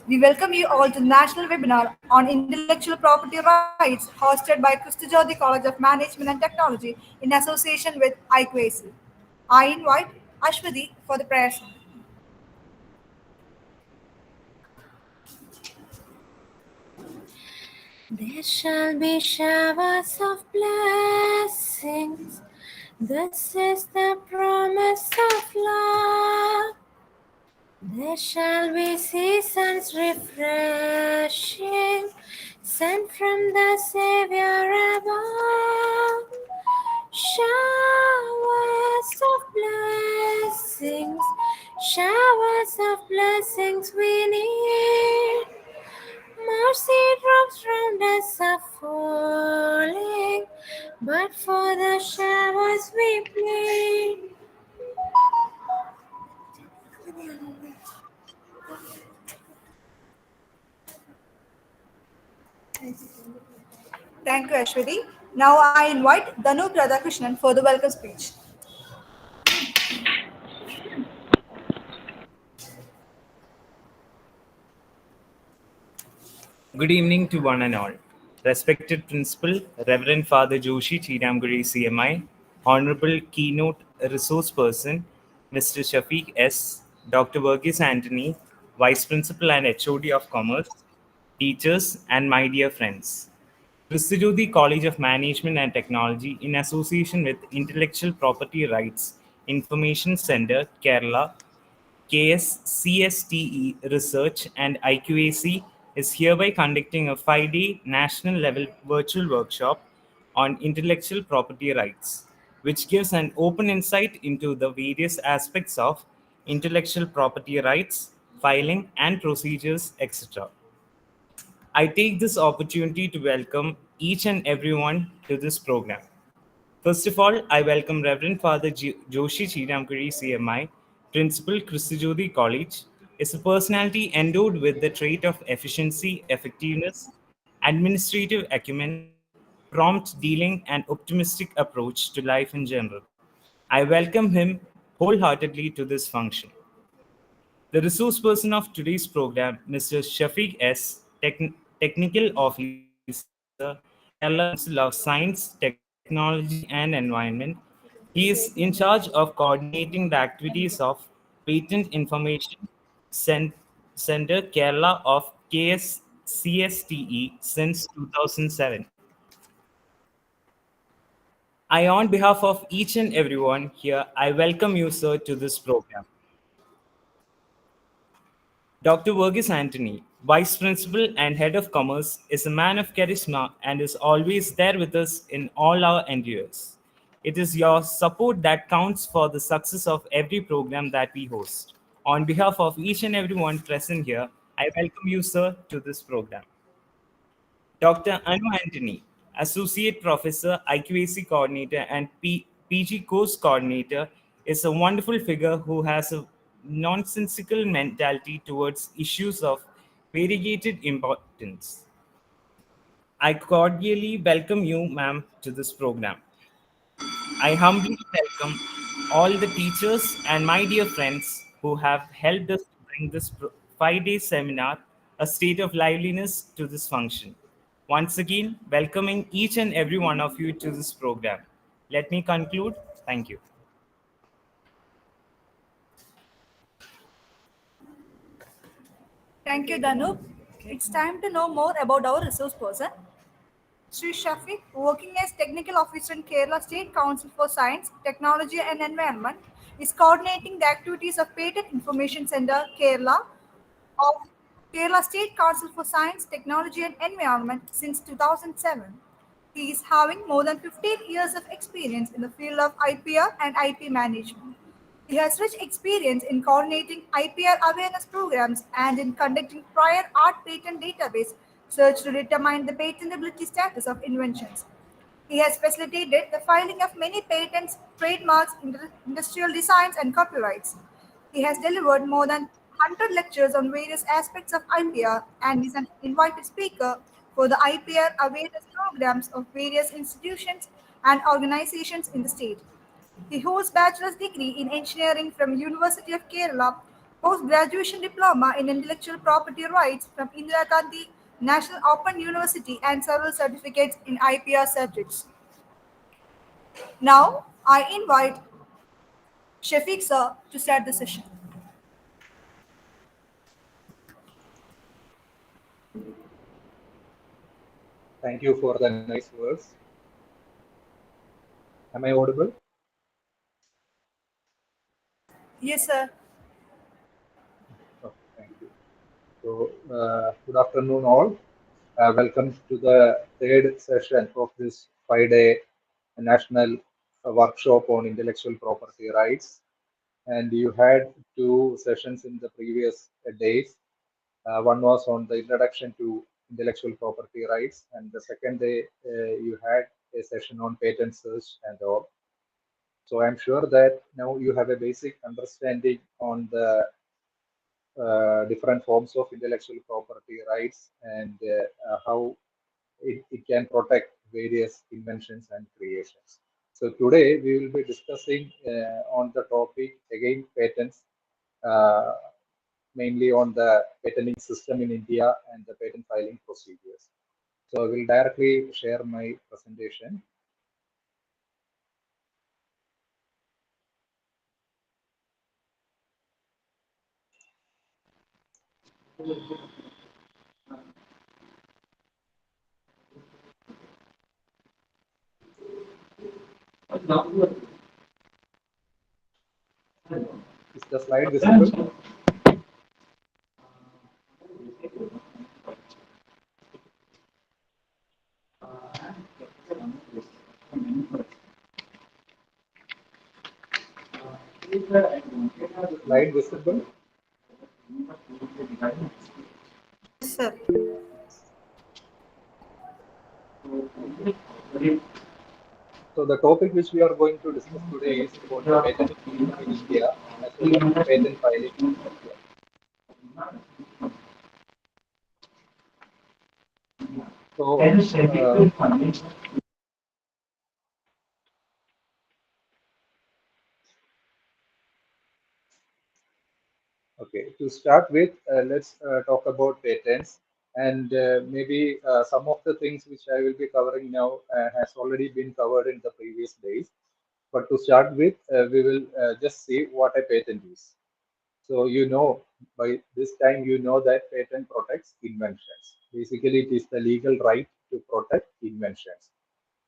We welcome you all to the national webinar on intellectual property rights hosted by Christijodi College of Management and Technology in association with IQAC. I invite Ashwati for the prayer. There shall be showers of blessings. This is the promise of love. There shall be seasons refreshing, sent from the Savior above. Showers of blessings we need. Mercy drops round us are falling, but for the showers we plead. Thank you, Ashwati. Now I invite Danu Radhakrishnan for the welcome speech. Good evening to one and all. Respected Principal, Reverend Father Joshi Chiramguri CMI, Honorable Keynote Resource Person, Mr. Shafiq S., Dr. Verghese Anthony, Vice Principal and HOD of Commerce, teachers, and my dear friends. Christijodi College of Management and Technology, in association with Intellectual Property Rights Information Center, Kerala, KSCSTE Research and IQAC is hereby conducting a 5-day national level virtual workshop on intellectual property rights, which gives an open insight into the various aspects of intellectual property rights, filing and procedures, etc. I take this opportunity to welcome each and everyone to this program. First of all, I welcome Reverend Father Joshi Chiramkuri CMI, Principal Christijodi College, is a personality endowed with the trait of efficiency, effectiveness, administrative acumen, prompt dealing, and optimistic approach to life in general. I welcome him wholeheartedly to this function. The resource person of today's program, Mr. Shafiq S., Technical Officer, Kerala Council of Science, Technology and Environment. He is in charge of coordinating the activities of Patent Information Center Kerala of KSCSTE since 2007. On behalf of each and everyone here, I welcome you, sir, to this program. Dr. Verghese Anthony, Vice Principal and Head of Commerce, is a man of charisma and is always there with us in all our endeavors. It is your support that counts for the success of every program that we host. On behalf of each and everyone present here, I welcome you, sir, to this program. Dr. Anu Anthony, Associate Professor, IQAC Coordinator, and PG Course Coordinator, is a wonderful figure who has a nonsensical mentality towards issues of variegated importance. I cordially welcome you, ma'am, to this program. I humbly welcome all the teachers and my dear friends who have helped us to bring this 5-day seminar, a state of liveliness, to this function. Once again, welcoming each and every one of you to this program. Let me conclude. Thank you. Thank you, Danu. It's time to know more about our resource person. Sri Shafiq, working as Technical Officer in Kerala State Council for Science, Technology and Environment, is coordinating the activities of Patent Information Center, Kerala, of Kerala State Council for Science, Technology and Environment since 2007. He is having more than 15 years of experience in the field of IPR and IP management. He has rich experience in coordinating IPR awareness programs and in conducting prior art patent database search to determine the patentability status of inventions. He has facilitated the filing of many patents, trademarks, industrial designs, and copyrights. He has delivered more than 100 lectures on various aspects of IPR and is an invited speaker for the IPR awareness programs of various institutions and organizations in the state. He holds bachelor's degree in engineering from University of Kerala, Post-graduation diploma in intellectual property rights from Indira Gandhi National Open University and several certificates in IPR subjects. Now, I invite Shafiq sir to start the session. Thank you for the nice words. Am I audible? Yes, sir. Okay, thank you. So, good afternoon, all. Welcome to the third session of this 5-day national workshop on intellectual property rights. And you had two sessions in the previous days. One was on the introduction to intellectual property rights, and the second day you had a session on patent search and all. So I'm sure that now you have a basic understanding on the different forms of intellectual property rights and how it can protect various inventions and creations. So today we will be discussing on the topic again patents, uh, mainly on the patenting system in India and the patent filing procedures. So I will directly share my presentation. Is the slide visible? Slide visible? Yes, sir. So the topic which we are going to discuss today is about the patent system in India as well as patent filing in India. So okay, to start with, let's talk about patents, and maybe some of the things which I will be covering now has already been covered in the previous days. But to start with, we will just see what a patent is. So you know, by this time you know that patent protects inventions. Basically, it is the legal right to protect inventions.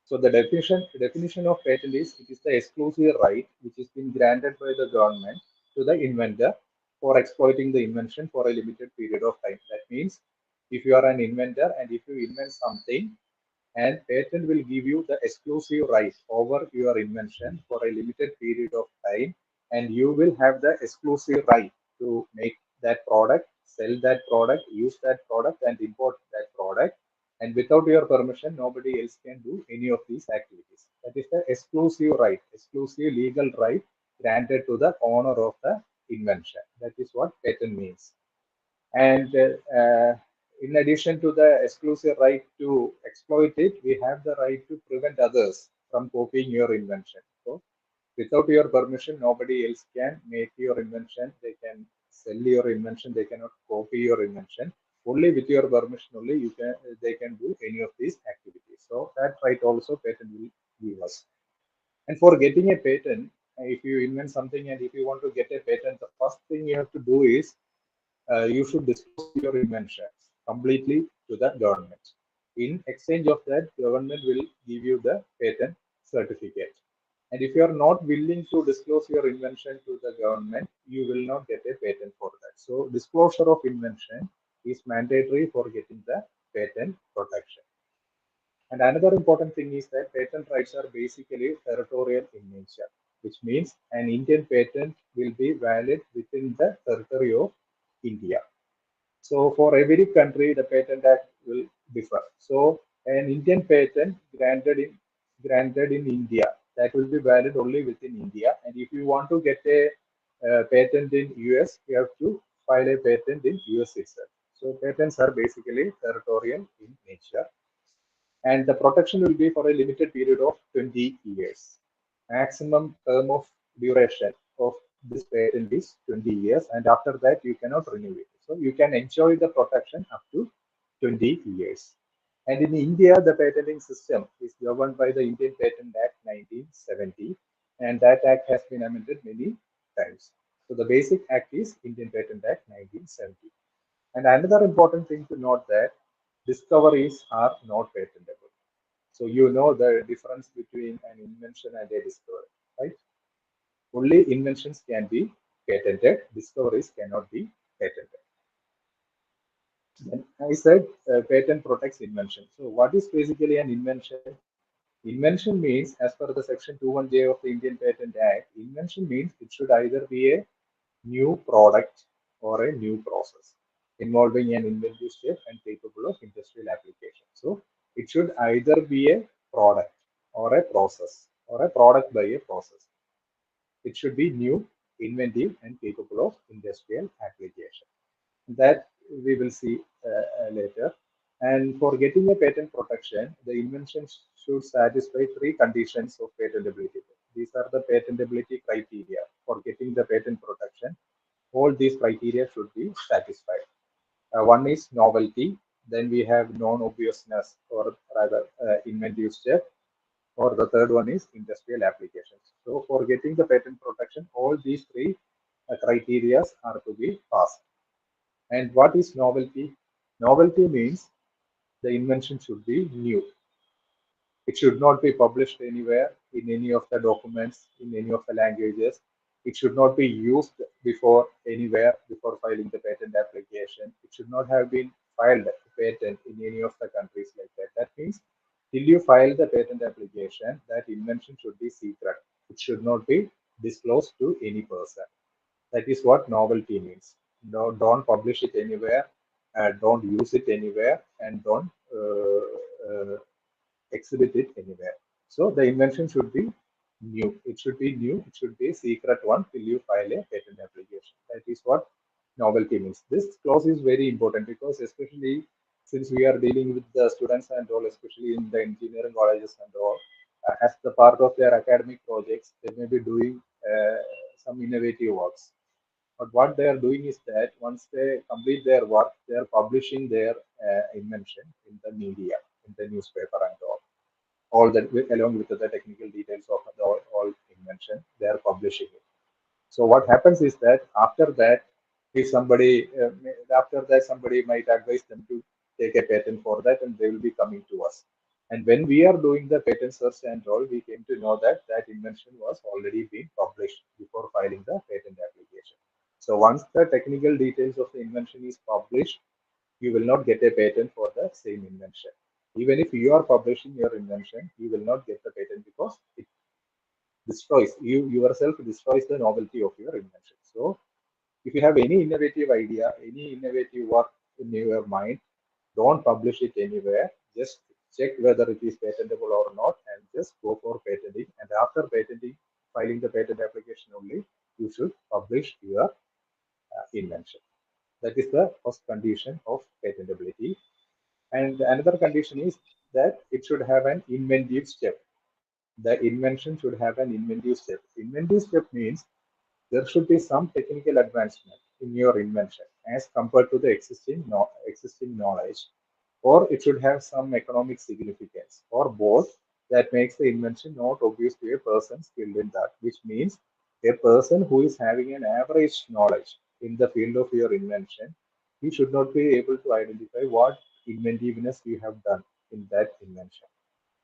So the definition of patent is it is the exclusive right which has been granted by the government to the inventor for exploiting the invention for a limited period of time. That means if you are an inventor and if you invent something, and patent will give you the exclusive right over your invention for a limited period of time, and you will have the exclusive right to make that product, sell that product, use that product, and import that product. And without your permission, nobody else can do any of these activities. That is the exclusive right, exclusive legal right granted to the owner of the invention. That is what patent means. And in addition to the exclusive right to exploit it, we have the right to prevent others from copying your invention. So without your permission, nobody else can make your invention. They can sell your invention. They cannot copy your invention. Only with your permission, only they can do any of these activities. So that right also patent will give us. And for getting a patent, if you invent something and if you want to get a patent, the first thing you have to do is you should disclose your inventions completely to the government. In exchange of that, government will give you the patent certificate. And if you are not willing to disclose your invention to the government, you will not get a patent for that. So disclosure of invention is mandatory for getting the patent protection. And another important thing is that patent rights are basically territorial in nature, which means an Indian patent will be valid within the territory of India. So for every country, the Patent Act will differ. So an Indian patent granted in India, that will be valid only within India. And if you want to get a patent in US, you have to file a patent in US itself. So patents are basically territorial in nature, and the protection will be for a limited period of 20 years. Maximum term of duration of this patent is 20 years, and after that you cannot renew it. So you can enjoy the protection up to 20 years. And in India, the patenting system is governed by the Indian Patent Act 1970, and that act has been amended many times. So the basic act is Indian Patent Act 1970. And another important thing to note that discoveries are not patentable. So you know the difference between an invention and a discovery, right? Only inventions can be patented, discoveries cannot be patented. Then I said patent protects invention. So what is basically an invention? Invention means, as per the section 21J of the Indian Patent Act, invention means it should either be a new product or a new process involving an inventive step and capable of industrial application. So it should either be a product or a process or a product by a process. It should be new, inventive, and capable of industrial application. That we will see later. And for getting a patent protection, the invention should satisfy three conditions of patentability. These are the patentability criteria for getting the patent protection. All these criteria should be satisfied. One is novelty, then we have non-obviousness, or rather inventive step, or the third one is industrial applications. So for getting the patent protection, all these three criteria are to be passed. And what is novelty? Novelty means the invention should be new. It should not be published anywhere in any of the documents, in any of the languages. It should not be used before anywhere before filing the patent application. It should not have been filed a patent in any of the countries like that. That means till you file the patent application, that invention should be secret. It should not be disclosed to any person. That is what novelty means. No, don't publish it anywhere, don't use it anywhere, and don't exhibit it anywhere. So the invention should be new. It should be new. It should be a secret one till you file a patent application. That is what novelty means. This clause is very important because especially since we are dealing with the students and all, especially in the engineering colleges and all, as the part of their academic projects, they may be doing some innovative works. But what they are doing is that once they complete their work, they are publishing their invention in the media, in the newspaper and all that along with the technical details of the all invention, they are publishing it. So what happens is that after that, if somebody after that somebody might advise them to take a patent for that, and they will be coming to us. And when we are doing the patent search and all, we came to know that that invention was already being published before filing the patent application. So once the technical details of the invention is published, you will not get a patent for the same invention. Even if you are publishing your invention, you will not get the patent because it destroys you yourself destroys the novelty of your invention. So if you have any innovative idea, any innovative work in your mind, don't publish it anywhere. Just check whether it is patentable or not, and just go for patenting. And after patenting, filing the patent application only, you should publish your invention. That is the first condition of patentability. And another condition is that it should have an inventive step. The invention should have an inventive step. Inventive step means there should be some technical advancement in your invention as compared to the existing knowledge, or it should have some economic significance, or both, that makes the invention not obvious to a person skilled in that, which means a person who is having an average knowledge in the field of your invention, he should not be able to identify what inventiveness you have done in that invention.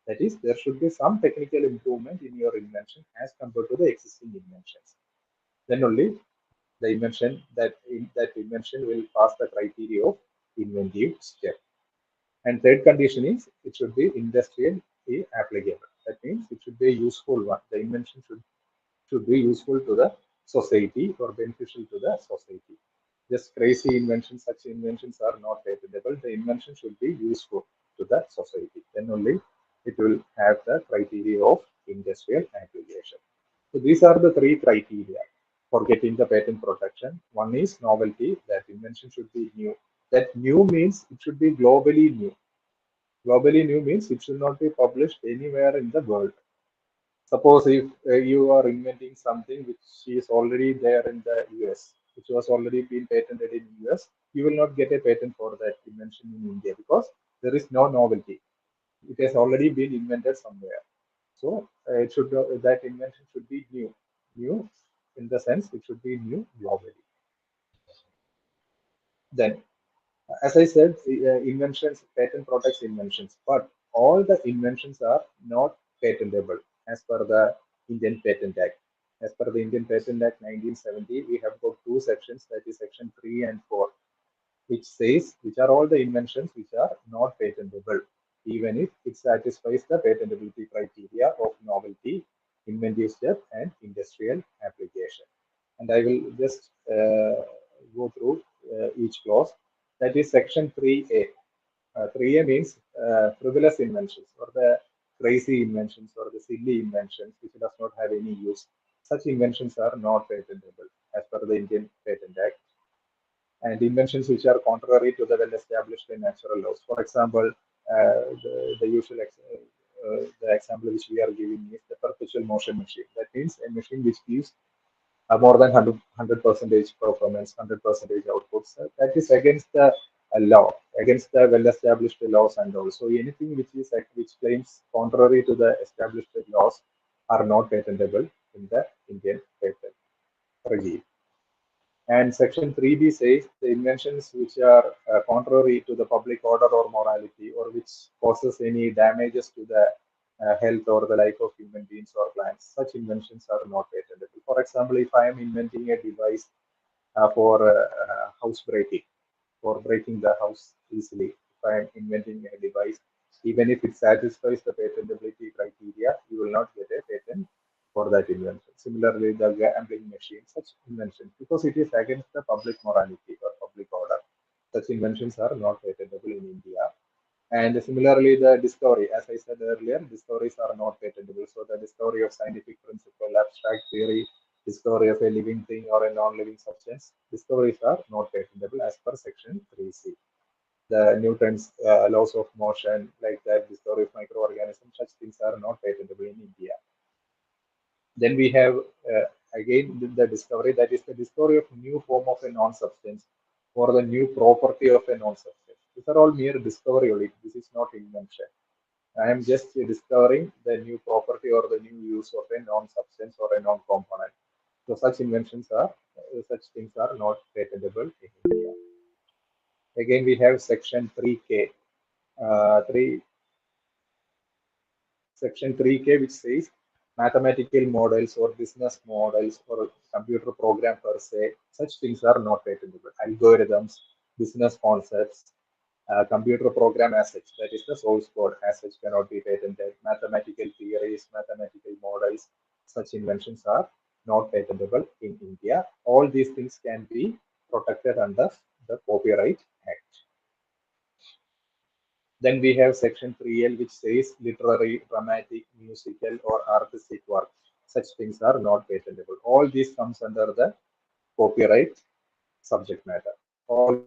That is, there should be some technical improvement in your invention as compared to the existing inventions. Then only the that invention will pass the criteria of inventive step. And third condition is it should be industrially applicable. That means it should be a useful one. The invention should be useful to the society or beneficial to the society. Just crazy inventions, such inventions are not patentable. The invention should be useful to the society. Then only it will have the criteria of industrial application. So these are the three criteria for getting the patent protection. One is novelty, that invention should be new. That new means it should be globally new. Globally new means it should not be published anywhere in the world. Suppose if you are inventing something which is already there in the US, which was already been patented in US, you will not get a patent for that invention in India because there is no novelty. It has already been invented somewhere. So it should that invention should be new in the sense it should be new globally. Then, as I said, inventions, patent protects inventions, but all the inventions are not patentable as per the Indian Patent Act. As per the Indian Patent Act 1970, we have got two sections, that is section 3 and 4, which says which are all the inventions which are not patentable, even if it satisfies the patentability criteria of novelty, inventive step, and industrial application. And I will just go through each clause. That is section 3A. 3A means frivolous inventions or the crazy inventions or the silly inventions which does not have any use. Such inventions are not patentable as per the Indian Patent Act, and inventions which are contrary to the well-established natural laws. For example, the usual the example which we are giving is the perpetual motion machine. That means a machine which gives more than 100 percentage performance, 100 percentage outputs. That is against the law, against the well-established laws, and also anything which claims contrary to the established laws are not patentable in the Indian patent regime. And section 3B says the inventions which are contrary to the public order or morality, or which causes any damages to the health or the life of human beings or plants, such inventions are not patentable. For example, if I am inventing a device for house breaking, for breaking the house easily, if I am inventing a device, even if it satisfies the patentability criteria, you will not get a patent for that invention. Similarly, the gambling machine, such inventions, because it is against the public morality or public order, such inventions are not patentable in India. And similarly, the discovery, as I said earlier, discoveries are not patentable. So the discovery of scientific principle, abstract theory, discovery of a living thing or a non-living substance, discoveries are not patentable as per section 3C. The Newton's laws of motion, like that, discovery of microorganisms, such things are not patentable in India. Then we have again the discovery, that is the discovery of new form of a non-substance or the new property of a non-substance. These are all mere discovery only. This is not invention. I am just discovering the new property or the new use of a non-substance or a non-component. So such things are not patentable in India. Again, we have section 3K, 3 section 3K, which says mathematical models or business models or computer program per se, such things are not patentable. Algorithms, business concepts, computer program as such, that is the source code as such, cannot be patented. Mathematical theories, mathematical models, such inventions are not patentable in India. All these things can be protected under the Copyright Act. Then we have section 3L, which says literary, dramatic, musical, or artistic work. Such things are not patentable. All these comes under the copyright subject matter. All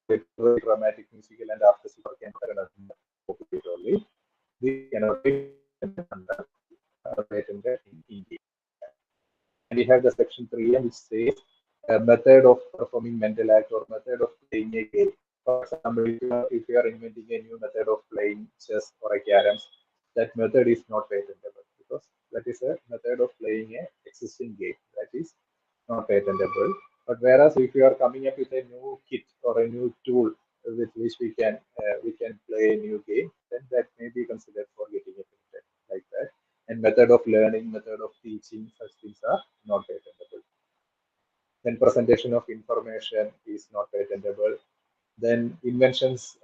literary, dramatic, musical, and artistic work can be under copyright only. These cannot be under patented in India. And we have the section 3M, which says a method of performing mental act or method of playing a game. For example, if you are inventing a new method of playing chess or a caroms, that method is not patentable because that is a method of playing a existing game. That is not patentable. But whereas if you are coming up with a new kit or a new tool with which we can play a new game, then that may be considered for getting a patent like that. And method of learning, method of teaching, such things are not patentable. Then presentation of information is not patentable. Then inventions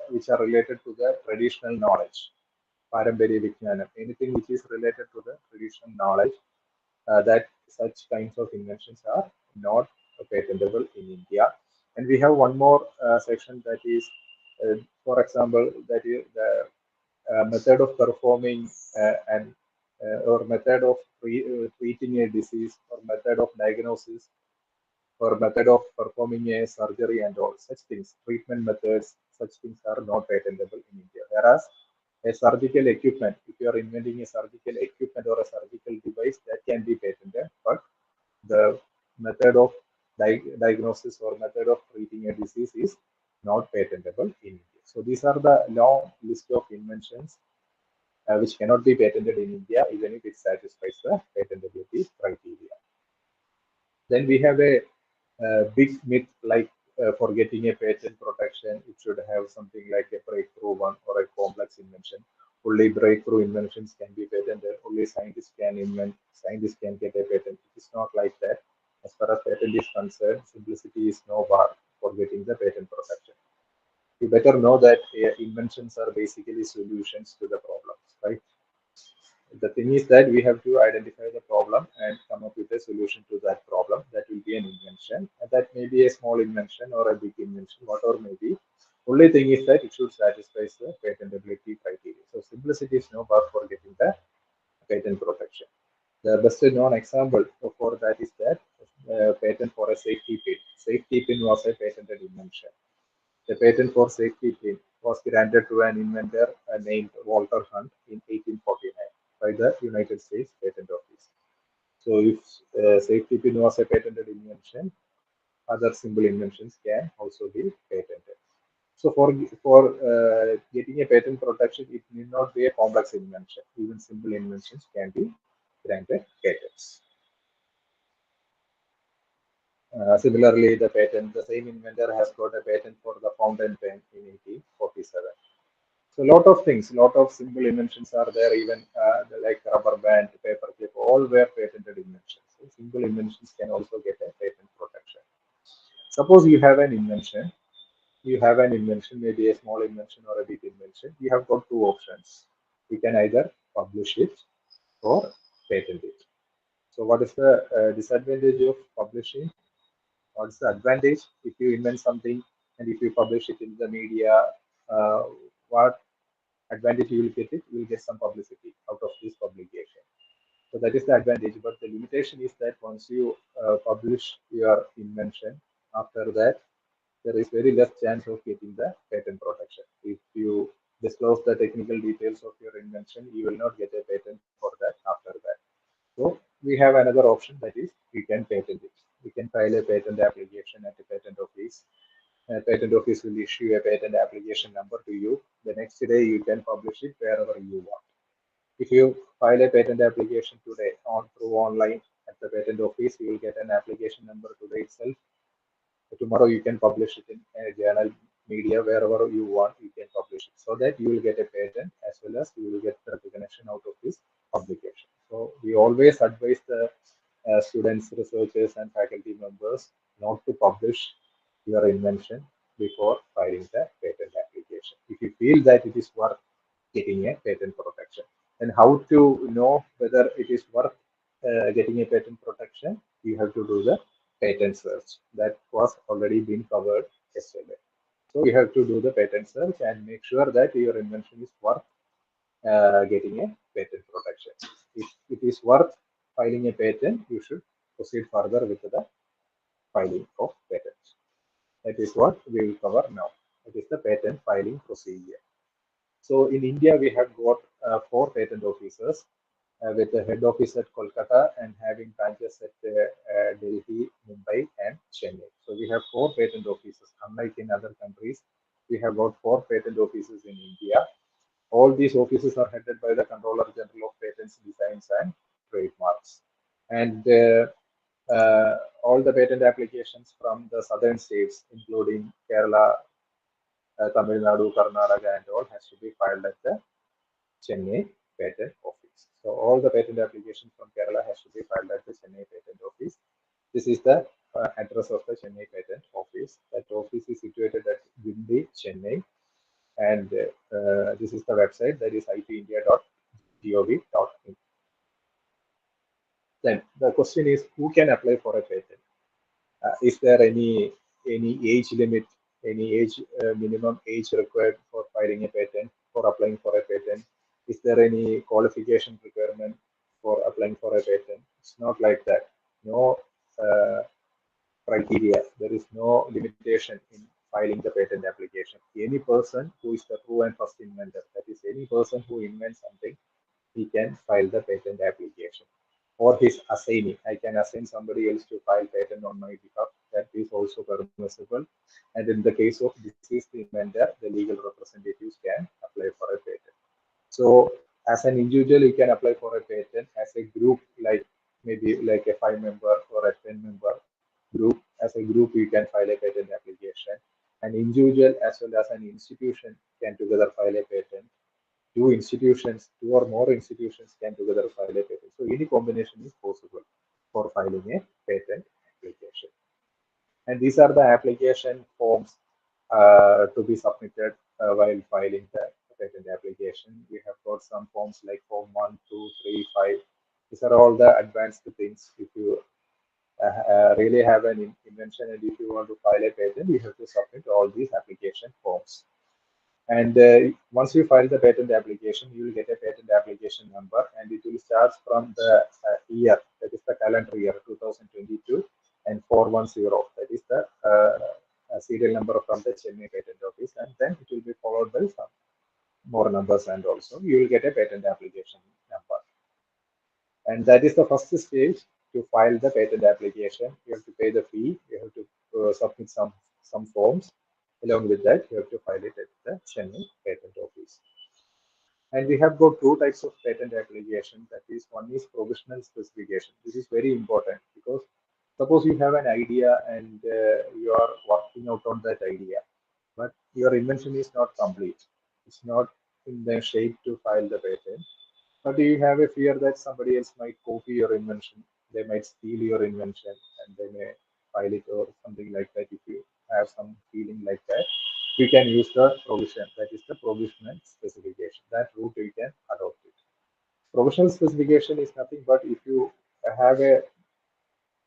which are related to the traditional knowledge, paramparya vijnanam, anything which is related to the traditional knowledge, that such kinds of inventions are not patentable in India. And we have one more section, that is, for example, that is the method of performing and or method of treating a disease or method of diagnosis or method of performing a surgery and all such things, treatment methods, such things are not patentable in India. Whereas A surgical equipment, if you are inventing a surgical equipment or a surgical device, that can be patented, but the method of diagnosis or method of treating a disease is not patentable in India. So these are the long list of inventions which cannot be patented in India, even if it satisfies the patentability criteria. Then we have a big myth like for getting a patent protection, it should have something like a breakthrough one or a complex invention. Only breakthrough inventions can be patented. Only scientists can invent. Scientists can get a patent. It is not like that. As far as patent is concerned, simplicity is no bar for getting the patent protection. You better know that inventions are basically solutions to the problems, right? The thing is that we have to identify the problem and come up with a solution to that problem. That will be an invention. And that may be a small invention or a big invention, whatever may be. Only thing is that it should satisfy the patentability criteria. So simplicity is no bar for getting the patent protection. The best known example for that is that patent for a safety pin. Safety pin was a patented invention. The patent for safety pin was granted to an inventor named Walter Hunt in 1849 by the United States Patent Office. So if safety pin was a patented invention, other simple inventions can also be patented. So for getting a patent protection, it need not be a complex invention. Even simple inventions can be granted patents. Similarly, the same inventor has got a patent for the fountain pen in 1847. So a lot of things, a lot of simple inventions are there, even like rubber band, paper clip, all were patented inventions. So simple inventions can also get a patent protection. Suppose you have an invention, maybe a small invention or a big invention. You have got two options. You can either publish it or patent it. So what is the disadvantage of publishing? What's the advantage if you invent something and if you publish it in the media? Uh, what advantage you will get it? You will get some publicity out of this publication. So that is the advantage. But the limitation is that once you publish your invention, after that there is very less chance of getting the patent protection. If you disclose the technical details of your invention, you will not get a patent for that after that. So we have another option, that is we can patent it. We can file a patent application at the patent office. Patent office will issue a patent application number to you. The next day you can publish it wherever you want. If you file a patent application today on through online at the patent office, you will get an application number today itself. Tomorrow you can publish it in a journal, media, wherever you want. You can publish it so that you will get a patent as well as you will get the recognition out of this publication. So we always advise the students, researchers, and faculty members not to publish your invention before filing the patent application. If you feel that it is worth getting a patent protection, and how to know whether it is worth getting a patent protection, you have to do the patent search. That was already been covered yesterday. So you have to do the patent search and make sure that your invention is worth getting a patent protection. If it is worth filing a patent, you should proceed further with the filing of patents. That is what we will cover now. That is the patent filing procedure. So in India, we have got four patent officers with the head office at Kolkata and having branches at Delhi, Mumbai, and Chennai. So we have four patent offices. Unlike in other countries, we have got four patent offices in India. All these offices are headed by the Controller General of Patents, Designs, and Trademarks. And all the patent applications from the southern states, including Kerala, Tamil Nadu, Karnataka, and all, has to be filed at the Chennai Patent Office. So all the patent applications from Kerala has to be filed at the Chennai Patent Office. This is the address of the Chennai Patent Office. That office is situated at Gindi, Chennai, and this is the website, that is ipindia.gov.in. Then the question is, who can apply for a patent? Is there any age limit, any age minimum age required for filing a patent, for applying for a patent? Is there any qualification requirement for applying for a patent? It's not like that. No criteria. There is no limitation in filing the patent application. Any person who is the true and first inventor, that is, any person who invents something, he can file the patent application. Or his assignee, I can assign somebody else to file patent on my behalf. That is also permissible. And in the case of deceased inventor, the legal representatives can apply for a patent. So as an individual, you can apply for a patent. As a group, like maybe like a 5-member or a 10-member group, as a group, you can file a patent application. An individual as well as an institution can together file a patent. Two institutions, two or more institutions can together file a patent. So any combination is possible for filing a patent application. And these are the application forms to be submitted while filing the patent application. We have got some forms like form 1, 2, 3, 5. These are all the advanced things. If you really have an invention and if you want to file a patent, you have to submit all these application forms. And once you file the patent application, you will get a patent application number, and it will start from the year, that is the calendar year 2022, and 410, that is the serial number from the Chennai Patent Office, and then it will be followed by some more numbers, and also you will get a patent application number. And that is the first stage to file the patent application. You have to pay the fee, you have to submit some forms. Along with that, you have to file it at the Chennai Patent Office. And we have got two types of patent application. That is, one is provisional specification. This is very important because suppose you have an idea and you are working out on that idea, but your invention is not complete. It's not in the shape to file the patent. But you have a fear that somebody else might copy your invention. They might steal your invention and they may file it or something like that. If you have some feeling like that, you can use the provision. That is the provisional specification. That route you can adopt it. Provisional specification is nothing but if you have a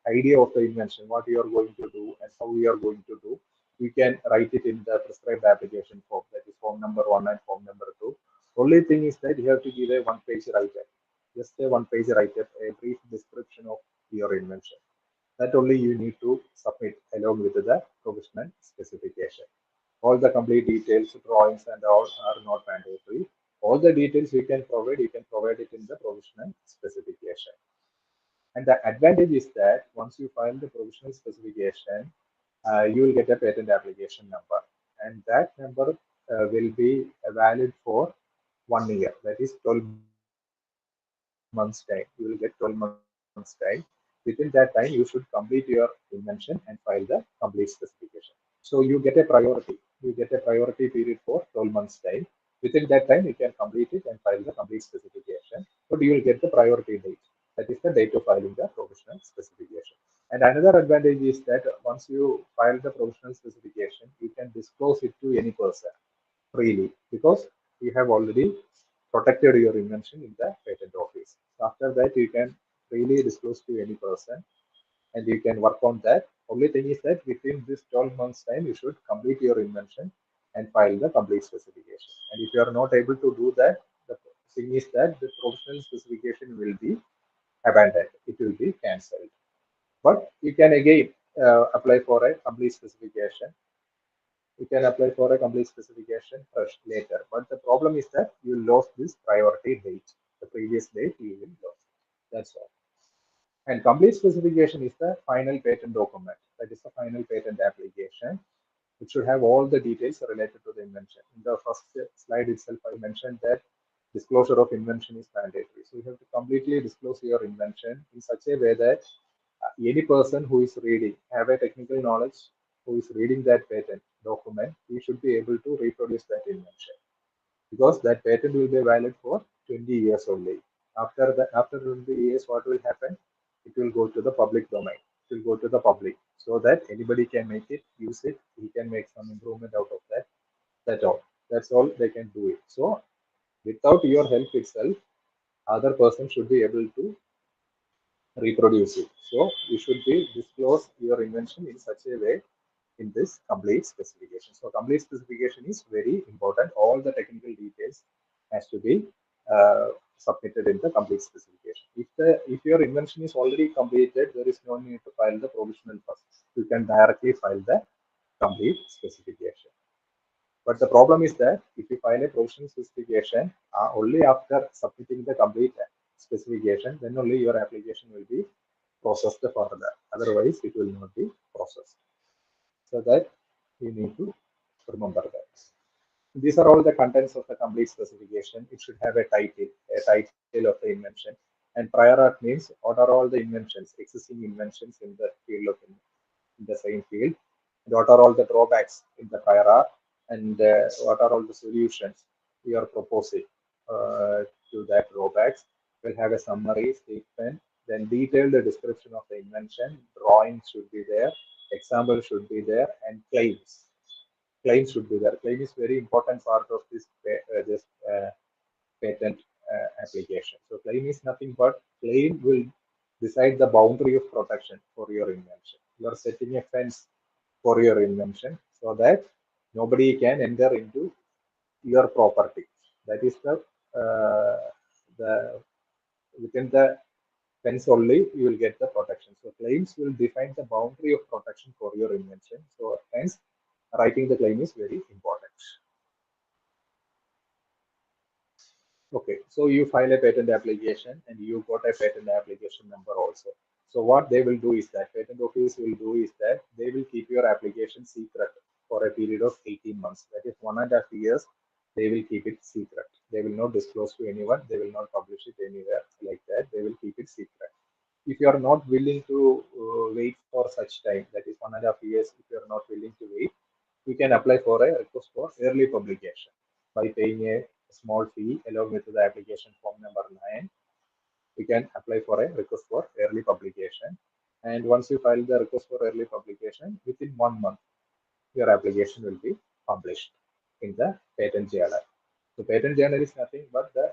idea of the invention, what you are going to do and how you are going to do, you can write it in the prescribed application form. That is form number 1 and form number 2. Only thing is that you have to give a one-page write-up, just a one-page write-up, a brief description of your invention. That only you need to submit along with the provisional specification. All the complete details, drawings, and all are not mandatory. All the details you can provide it in the provisional specification. And the advantage is that once you file the provisional specification, you will get a patent application number, and that number will be valid for 1 year. That is 12 months time. You will get 12 months time. Within that time, you should complete your invention and file the complete specification. So you get a priority. You get a priority period for 12 months time. Within that time, you can complete it and file the complete specification. But you will get the priority date. That is the date of filing the provisional specification. And another advantage is that once you file the provisional specification, you can disclose it to any person freely because you have already protected your invention in the patent office. So after that, you can freely disclose to any person and you can work on that. Only thing is that within this 12 months time, you should complete your invention and file the complete specification. And if you are not able to do that, the thing is that the provisional specification will be abandoned. It will be cancelled. But you can again apply for a complete specification. You can apply for a complete specification later. But the problem is that you lost this priority date. The previous date you will lose. That's all. And complete specification is the final patent document. That is the final patent application. It should have all the details related to the invention. In the first slide itself, I mentioned that disclosure of invention is mandatory. So you have to completely disclose your invention in such a way that any person who is reading, have a technical knowledge, who is reading that patent document, he should be able to reproduce that invention because that patent will be valid for 20 years only. After 20 years, what will happen? It will go to the public domain. It will go to the public so that anybody can make it, use it. He can make some improvement out of that. That's all they can do it. So without your help itself, other person should be able to reproduce it. So you should be disclose your invention in such a way in this complete specification. So complete specification is very important. All the technical details has to be submitted in the complete specification. If your invention is already completed, there is no need to file the provisional first. You can directly file the complete specification. But the problem is that if you file a provisional specification, only after submitting the complete specification, then only your application will be processed further. Otherwise, it will not be processed. So that you need to remember that. These are all the contents of the complete specification. It should have a title of the invention. And prior art means what are all the inventions, existing inventions in the field of in the same field, and what are all the drawbacks in the prior art, and what are all the solutions we are proposing to that drawbacks. We'll have a summary statement, then detailed description of the invention, drawings should be there, example should be there, and claims. Claims should be there. Claim is very important part of this patent application. So claim is nothing but claim will decide the boundary of protection for your invention. You are setting a fence for your invention so that nobody can enter into your property. That is the within the fence only you will get the protection. So claims will define the boundary of protection for your invention. So hence writing the claim is very important. Okay, so you file a patent application and you got a patent application number also. So what they will do is that patent office will do is that they will keep your application secret for a period of 18 months. That is 1.5 years. They will keep it secret. They will not disclose to anyone. They will not publish it anywhere like that. They will keep it secret. If you are not willing to wait for such time, that is 1.5 years, if you are not willing to wait, you can apply for a request for early publication by paying a small fee along with the application form number 9. You can apply for a request for early publication. And once you file the request for early publication, within 1 month, your application will be published in the patent journal. So patent journal is nothing but the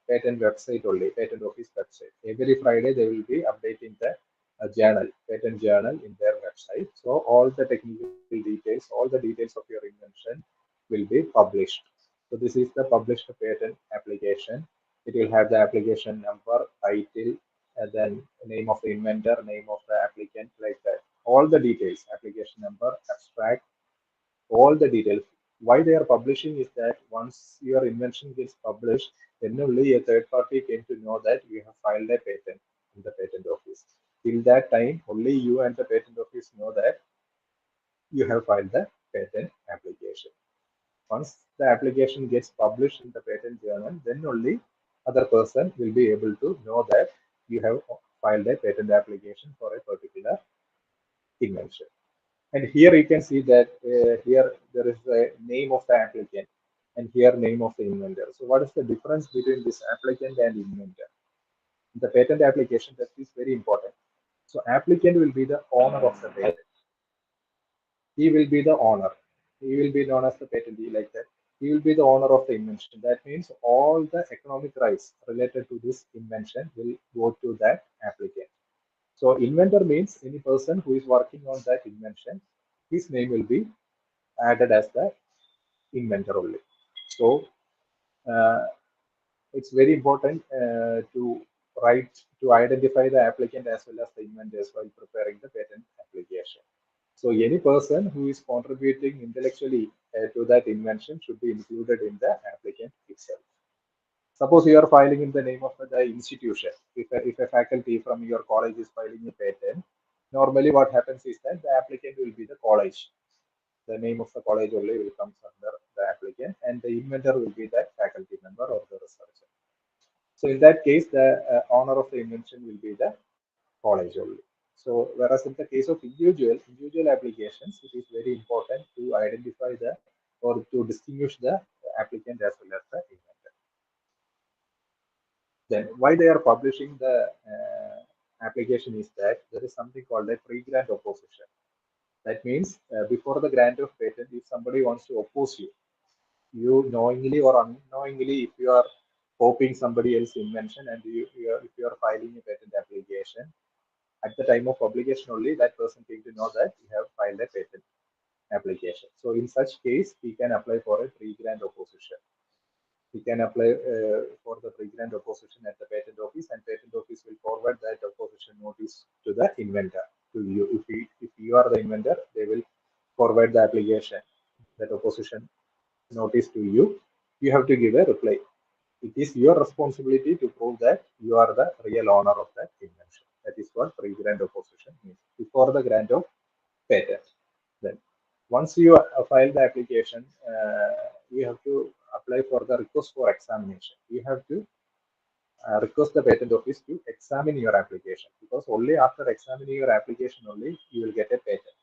patent website only, patent office website. Every Friday they will be updating the journal, patent journal in their website. So all the technical details, all the details of your invention will be published. So this is the published patent application. It will have the application number, title, and then name of the inventor, name of the applicant, like that. All the details, application number, abstract, all the details. Why they are publishing is that once your invention gets published, then only a third party came to know that you have filed a patent in the patent office. Till that time, only you and the patent office know that you have filed the patent application. Once the application gets published in the patent journal, then only other person will be able to know that you have filed a patent application for a particular invention. And here you can see that here there is the name of the applicant and here name of the inventor. So what is the difference between this applicant and inventor? The patent application, that is very important. So applicant will be the owner of the patent. He will be the owner. He will be known as the patentee, like that. He will be the owner of the invention. That means all the economic rights related to this invention will go to that applicant. So inventor means any person who is working on that invention, his name will be added as the inventor only. So uh, it's very important to identify the applicant as well as the inventors while preparing the patent application. So any person who is contributing intellectually to that invention should be included in the applicant itself. Suppose you are filing in the name of the institution. If a faculty from your college is filing a patent, normally what happens is that the applicant will be the college. The name of the college only will come under the applicant, and the inventor will be that faculty member or the researcher. So in that case, the owner of the invention will be the college only. So whereas in the case of individual applications, it is very important to identify the or to distinguish the applicant as well as the inventor. Then why they are publishing the application is that there is something called a pre-grant opposition. That means before the grant of patent, if somebody wants to oppose you, you knowingly or unknowingly, if you are copying somebody else's invention and if you are filing a patent application, at the time of publication only, that person came to know that you have filed a patent application. So in such case, he can apply for a pre-grant opposition. He can apply for the pre-grant opposition at the patent office, and patent office will forward that opposition notice to the inventor, to you. If you are the inventor, they will forward the application, that opposition notice to you, you have to give a reply. It is your responsibility to prove that you are the real owner of that invention. That is what pre-grant opposition means before the grant of patent. Then, once you file the application, you have to apply for the request for examination. You have to request the patent office to examine your application, because only after examining your application only you will get a patent.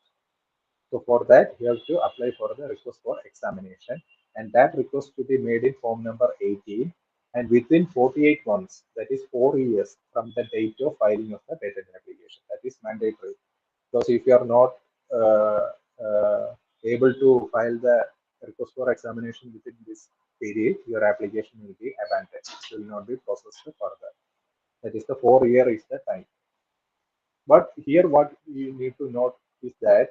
So for that, you have to apply for the request for examination, and that request to be made in form number 18, and within 48 months, that is 4 years from the date of filing of the patent application. That is mandatory, because if you are not uh, able to file the request for examination within this period, your application will be abandoned. It will not be processed further. That is the 4 year is the time. But here, what you need to note is that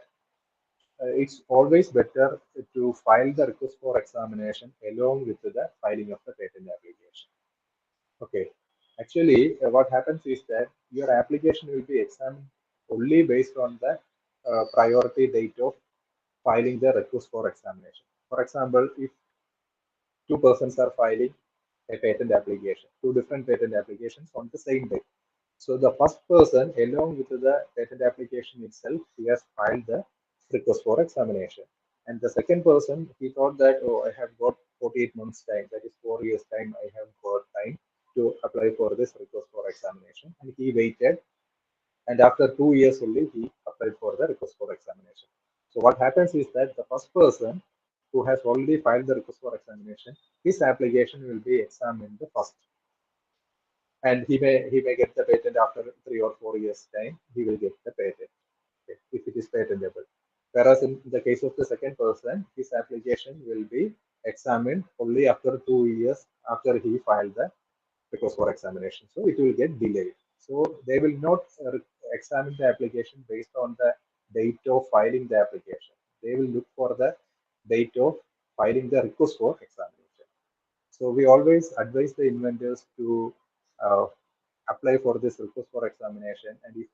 it's always better to file the request for examination along with the filing of the patent application. Okay. Actually, what happens is that your application will be examined only based on the priority date of filing the request for examination. For example, if two persons are filing a patent application, two different patent applications on the same day. So the first person, along with the patent application itself, he has filed the request for examination. And the second person, he thought that, oh, I have got 48 months time, that is 4 years time, I have got time to apply for this request for examination. And he waited, and after 2 years only, he applied for the request for examination. So what happens is that the first person who has already filed the request for examination, his application will be examined the first, and he may get the patent after 3 or 4 years time. He will get the patent, okay, if it is patentable. Whereas in the case of the second person, his application will be examined only after 2 years after he filed the request for examination. So it will get delayed. So they will not examine the application based on the date of filing the application. They will look for the date of filing the request for examination. So we always advise the inventors to uh, apply for this request for examination, and if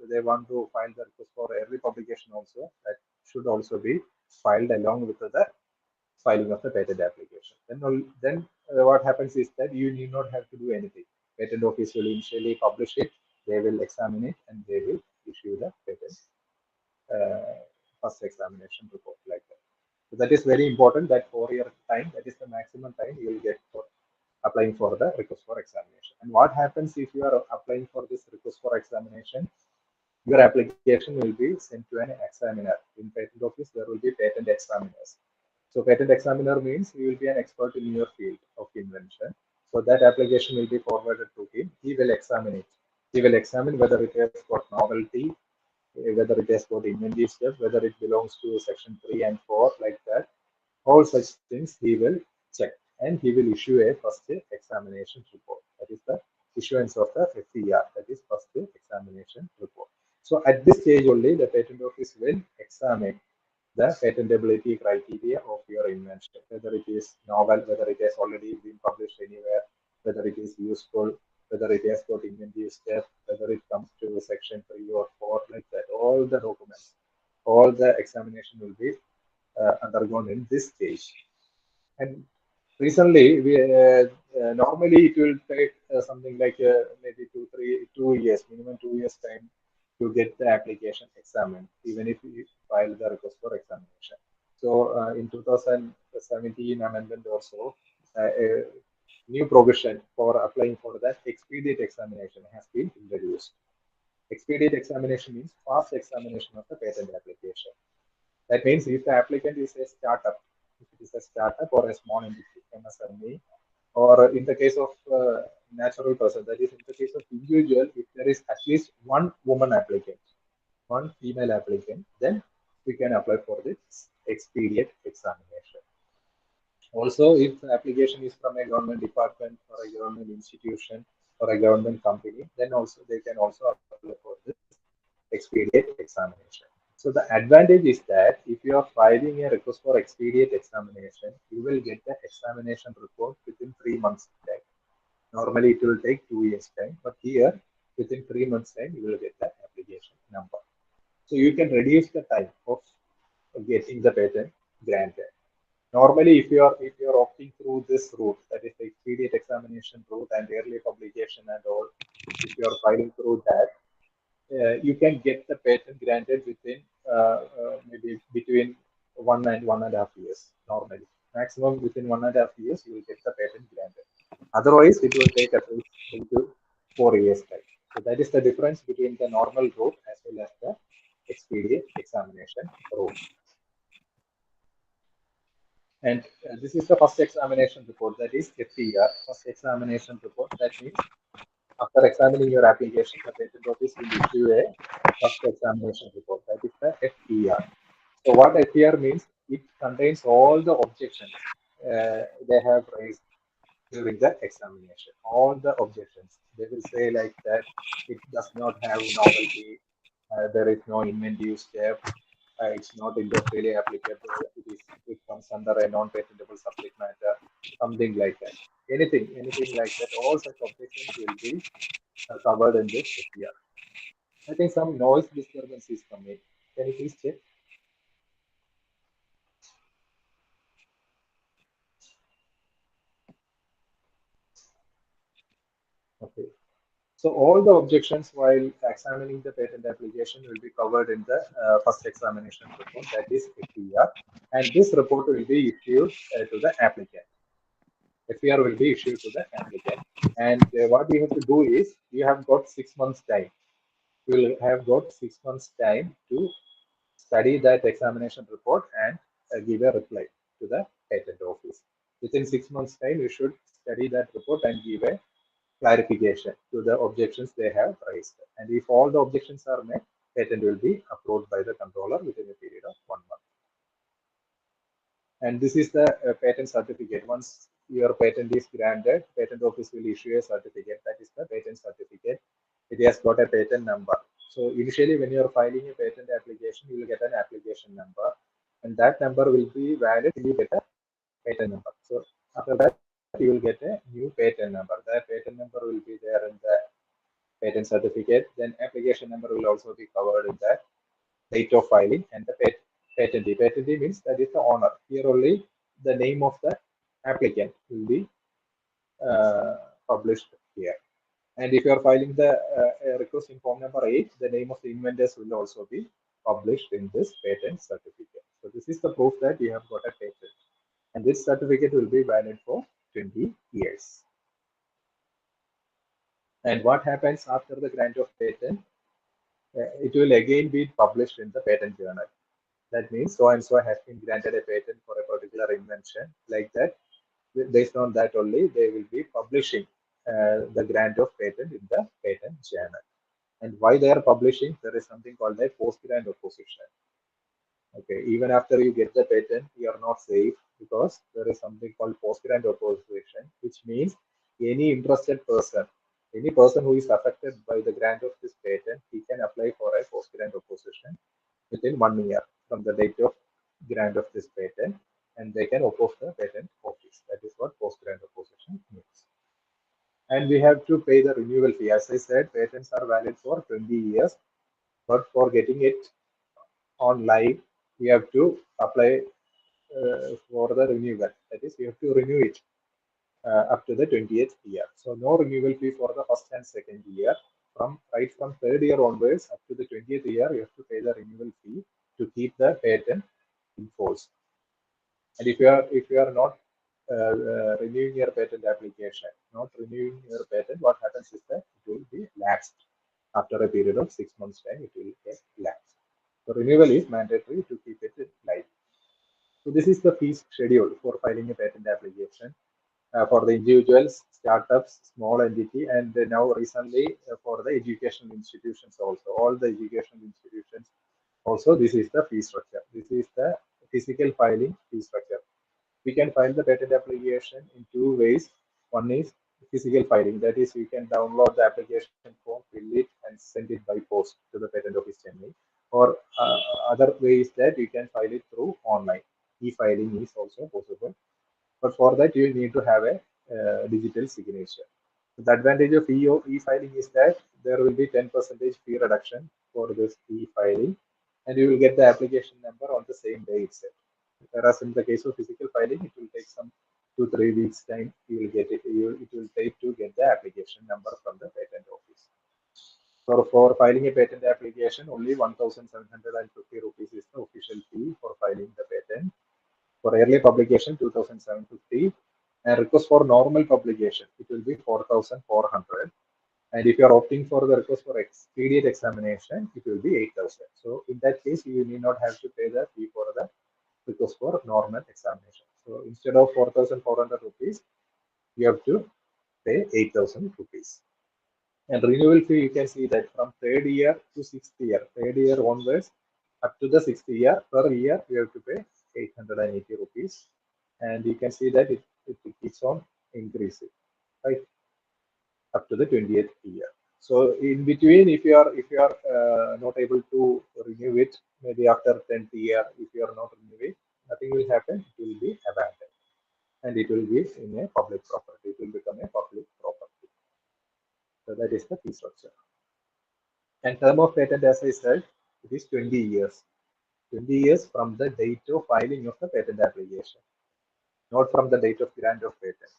they want to file the request for early publication also, that should also be filed along with the filing of the patent application. Then what happens is that you need not have to do anything. Patent office will initially publish it, they will examine it, and they will issue the patent uh, first examination report, like that. So that is very important, that 4 year time, that is the maximum time you will get for applying for the request for examination. And what happens if you are applying for this request for examination? Your application will be sent to an examiner. In patent office, there will be patent examiners. So patent examiner means he will be an expert in your field of invention. So that application will be forwarded to him. He will examine it. He will examine whether it has got novelty, whether it has got inventive step, whether it belongs to section 3 and 4, like that. All such things he will check, and he will issue a first examination report. That is the issuance of the FER, that is first examination report. So at this stage only, the patent office will examine the patentability criteria of your invention, whether it is novel, whether it has already been published anywhere, whether it is useful, whether it has got inventive step, whether it comes to section 3 or 4, like that. All the documents, all the examination will be undergone in this stage. And recently, normally it will take something like maybe 2 years, minimum 2 years time to get the application examined, even if you file the request for examination. So in 2017 amendment or so, a new provision for applying for that expedient examination has been introduced. Expedient examination means fast examination of the patent application. That means if the applicant is a startup, if it is a startup or a small entity, MSME, or in the case of natural person, that is in the case of individual, if there is at least one woman applicant, one female applicant, then we can apply for this expedient examination. Also, if the application is from a government department or a government institution or a government company, then also they can also apply for this expedient examination. So the advantage is that if you are filing a request for expedient examination, you will get the examination report within 3 months time. Normally it will take 2 years time, but here within 3 months time you will get the application number. So you can reduce the time of getting the patent granted. Normally, if you're opting through this route, that is the expedient examination route and early publication and all, if you are filing through that, you can get the patent granted within maybe between 1 and 1.5 years normally. Maximum within 1.5 years, you will get the patent granted. Otherwise, it will take at least 3 to 4 years time. So that is the difference between the normal route as well as the expedient examination route. And this is the first examination report, that is FER, first examination report. That means after examining your application, the patent office will issue a first examination report. That is the FER. So what FER means, it contains all the objections they have raised during the examination. All the objections. They will say like that it does not have novelty, there is no inventive step, it's not industrially applicable, it comes under a non-patentable subject matter, something like that. Anything like that. All such objections will be covered in this FER. I think some noise disturbance is coming. Can you please check? Okay. So all the objections while examining the patent application will be covered in the first examination report, that is FER, and this report will be issued to the applicant. FER will be issued to the applicant, and what we have to do is you have got 6 months time. You will have got 6 months time to study that examination report and give a reply to the patent office. Within 6 months time, you should study that report and give a clarification to the objections they have raised. And if all the objections are met, patent will be approved by the controller within a period of 1 month. And this is the patent certificate. Once your patent is granted, patent office will issue a certificate. That is the patent certificate. It has got a patent number. So initially, when you are filing a patent application, you will get an application number, and that number will be valid till you get a patent number. So after that, you will get a new patent number. That patent number will be there in the patent certificate. Then application number will also be covered in that date of filing, and the patentee. Patentee means that is the owner. Here only the name of the applicant will be published here. And if you are filing the request in form number 8, the name of the inventors will also be published in this patent certificate. So this is the proof that you have got a patent. And this certificate will be valid for 20 years. And what happens after the grant of patent? It will again be published in the patent journal. That means so and so has been granted a patent for a particular invention. Like that, based on that only, they will be publishing the grant of patent in the patent journal. And why they are publishing? There is something called a post-grant opposition. Okay, even after you get the patent, you are not safe because there is something called post-grant opposition, which means any interested person, any person who is affected by the grant of this patent, he can apply for a post-grant opposition within 1 year from the date of grant of this patent, and they can oppose the patent office. That is what post-grant opposition means. And we have to pay the renewal fee. As I said, patents are valid for 20 years, but for getting it online, we have to apply for the renewal. That is, we have to renew it up to the 20th year. So no renewal fee for the first and second year. Right from third year onwards up to the 20th year, you have to pay the renewal fee to keep the patent in force. And if you are not renewing your patent application, not renewing your patent, what happens is that it will be lapsed after a period of 6 months' time. It will get lapsed. So renewal is mandatory to keep it live. So this is the fees schedule for filing a patent application for the individuals, startups, small entity, and now recently for the educational institutions also. All the educational institutions also, this is the fee structure. This is the physical filing fee structure. We can file the patent application in 2 ways. One is physical filing. That is, you can download the application form, fill it, and send it by post to the patent office Chennai. Or other way is that you can file it through online. E-filing is also possible. But for that, you need to have a digital signature. The advantage of e-filing is that there will be 10% fee reduction for this e-filing. and you will get the application number on the same day itself. Whereas in the case of physical filing, it will take some 2-3 weeks time. You will get it. It will take to get the application number from the patent office. For filing a patent application, only 1,750 rupees is the official fee for filing the patent. For early publication, 2,750, and request for normal publication, it will be 4,400. And if you are opting for the request for expedient examination, it will be 8,000. So in that case, you need not have to pay the fee for the request for normal examination. So instead of 4,400 rupees, you have to pay 8,000 rupees. And renewal fee, you can see that from third year onwards, up to the sixth year, per year, you have to pay 880 rupees. And you can see that it keeps on increasing, right, up to the 20th year. So in between, if you are not able to renew it, maybe after 10th year, if you are not renewing, nothing will happen. It will be abandoned, and it will be in a public property. It will become a public property. So that is the fee structure. And term of patent, as I said, it is 20 years. 20 years from the date of filing of the patent application, not from the date of grant of patent.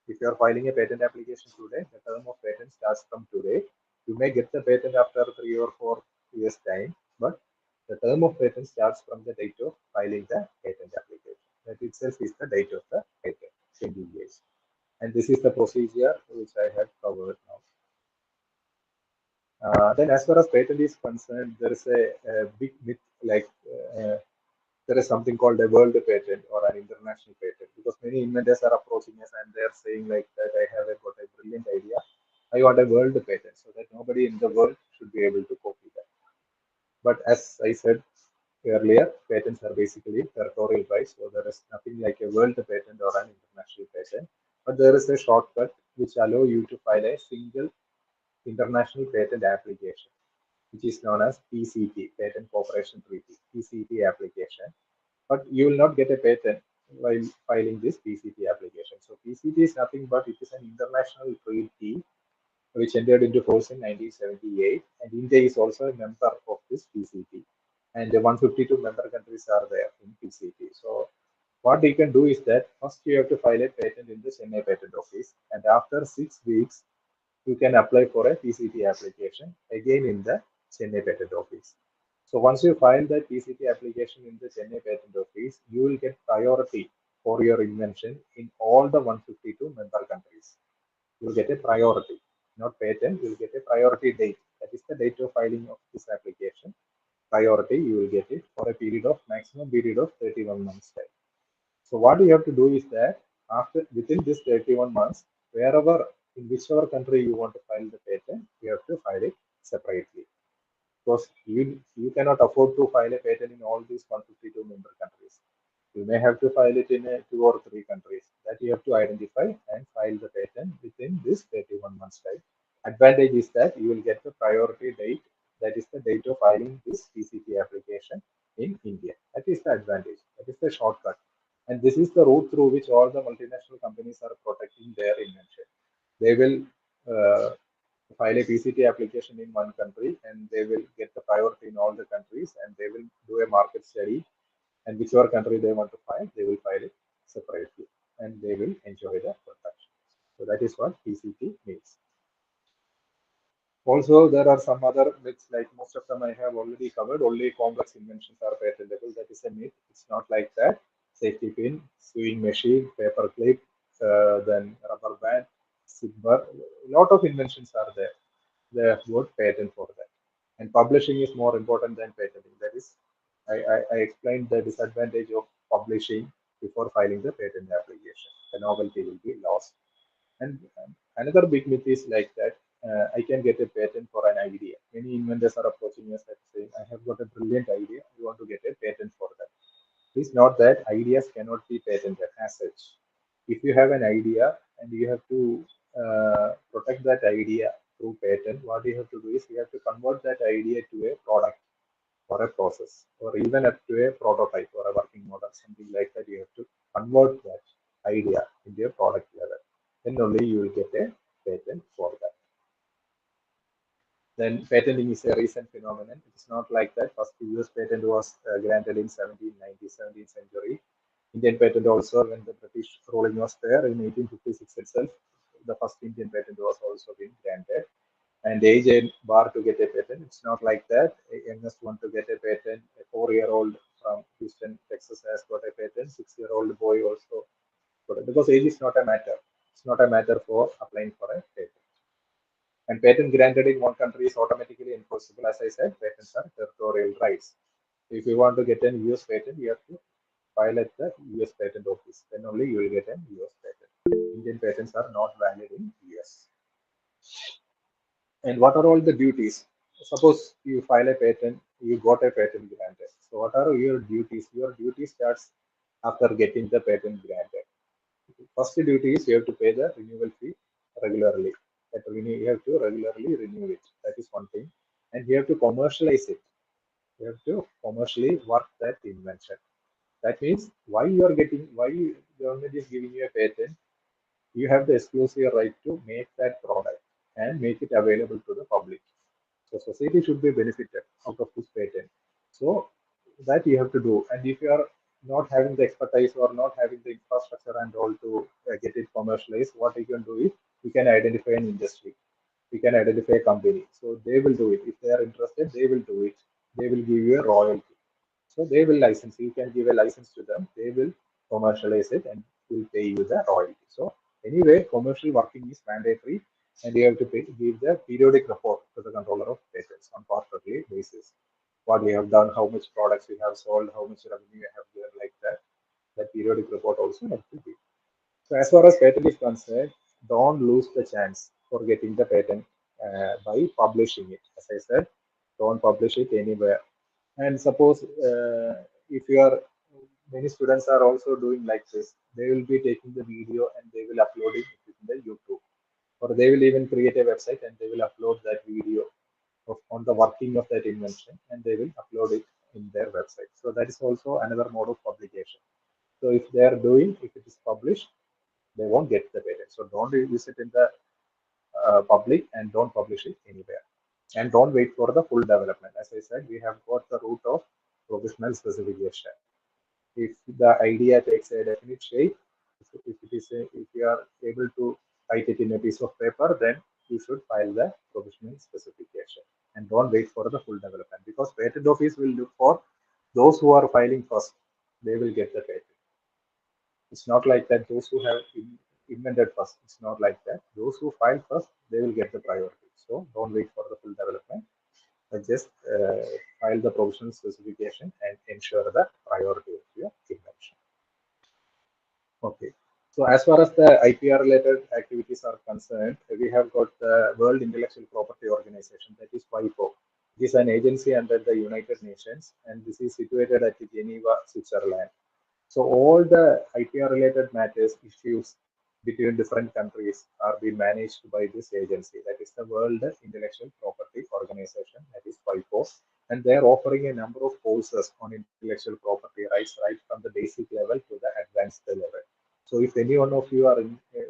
If you are filing a patent application today, the term of patent starts from today. You may get the patent after 3 or 4 years time, but the term of patent starts from the date of filing the patent application. That itself is the date of the patent, 20 years. And this is the procedure which I have covered now. Then as far as patent is concerned, there is a big myth like there is something called a world patent or an international patent, because many inventors are approaching us and they're saying like that I have got a brilliant idea. I want a world patent so that nobody in the world should be able to copy that. But as I said earlier, patents are basically territorial rights, so there is nothing like a world patent or an international patent. But there is a shortcut which allow you to file a single international patent application, which is known as PCT, Patent Cooperation Treaty, PCT application. But you will not get a patent while filing this PCT application. So PCT is nothing but it is an international treaty which entered into force in 1978, and India is also a member of this PCT. And 152 member countries are there in PCT. So what you can do is that first you have to file a patent in the Chennai Patent Office, and after 6 weeks, you can apply for a PCT application again in the Chennai Patent Office. So once you file that PCT application in the Chennai Patent Office, you will get priority for your invention in all the 152 member countries. You will get a priority, not patent, you will get a priority date. That is the date of filing of this application. Priority, you will get it for a period of maximum period of 31 months time. So what you have to do is that within this 31 months, wherever in whichever country you want to file the patent, you have to file it separately. Because you cannot afford to file a patent in all these 152 member countries. You may have to file it in 2 or 3 countries that you have to identify and file the patent within this 31 months time. Advantage is that you will get the priority date, that is the date of filing this PCT application in India. That is the advantage. That is the shortcut. And this is the route through which all the multinational companies are protecting their invention. They will file a PCT application in one country and they will get the priority in all the countries, and they will do a market study, and whichever country they want to file, they will file it separately and they will enjoy the protection. So that is what PCT means. Also, there are some other myths, like most of them I have already covered. Only complex inventions are patentable. That is a myth. It's not like that. Safety pin, sewing machine, paper clip, then rubber band, zipper. A lot of inventions are there. They have got patent for that. And publishing is more important than patenting. That is, I explained the disadvantage of publishing before filing the patent application. The novelty will be lost. And another big myth is like that I can get a patent for an idea. Many inventors are approaching us and saying, I have got a brilliant idea. I want to get a patent for that. It's not that ideas cannot be patented as such. If you have an idea and you have to protect that idea through patent, what you have to do is you have to convert that idea to a product or a process, or even up to a prototype or a working model, something like that. You have to convert that idea into a product level. Then only you will get a patent for that. Then patenting is a recent phenomenon. It's not like that. First US patent was granted in 1790, 17th century. Indian patent also, when the British ruling was there in 1856 itself, the first Indian patent was also being granted. And age and bar to get a patent, it's not like that. A youngest want to get a patent. A 4-year-old from Houston, Texas has got a patent. 6-year-old boy also got it. Because age is not a matter. It's not a matter for applying for a patent. And patent granted in one country is automatically enforceable. As I said, patents are territorial rights. If you want to get an US patent, you have to file at the US patent office. Then only you will get an US patent. Indian patents are not valid in US. And what are all the duties? Suppose you file a patent, you got a patent granted. So what are your duties? Your duty starts after getting the patent granted. First duty is you have to pay the renewal fee regularly. You have to regularly renew it. That is one thing. And you have to commercialize it. You have to commercially work that invention. That means why government is giving you a patent, you have the exclusive right to make that product and make it available to the public. So society should be benefited out of this patent. So that you have to do. And if you are not having the expertise or not having the infrastructure and all to get it commercialized, what you can do is you can identify an industry. You can identify a company. So they will do it. If they are interested, they will do it. They will give you a royalty. So they will license. You can give a license to them. They will commercialize it and will pay you the royalty. So anyway, commercial working is mandatory, and you have to give the periodic report to the controller of patents on quarterly basis. What we have done, how much products we have sold, how much revenue we have done, like that. That periodic report also has to be. So as far as patent is concerned, don't lose the chance for getting the patent by publishing it. As I said, don't publish it anywhere. And suppose if you are, many students are also doing like this, they will be taking the video and they will upload it in the YouTube, or they will even create a website and they will upload that video on the working of that invention, and they will upload it in their website. So that is also another mode of publication. So if they are doing, if it is published, they won't get the patent. So don't use it in the public and don't publish it anywhere. And don't wait for the full development. As I said, we have got the route of provisional specification. If the idea takes a definite shape, if you are able to write it in a piece of paper, then you should file the provisional specification and don't wait for the full development, because patent office will look for those who are filing first. They will get the patent. It's not like that those who have invented first. It's not like that. Those who file first, they will get the priority. So don't wait for the full development. But just file the provisional specification and ensure the priority of your invention. Okay. So as far as the IPR related activities are concerned, we have got the World Intellectual Property Organization, that is WIPO. It is an agency under the United Nations, and this is situated at Geneva, Switzerland. So all the IPR related matters, issues between different countries are being managed by this agency. That is the World Intellectual Property Organization, that is WIPO. And they are offering a number of courses on intellectual property rights, right from the basic level to the advanced level. So if any one of you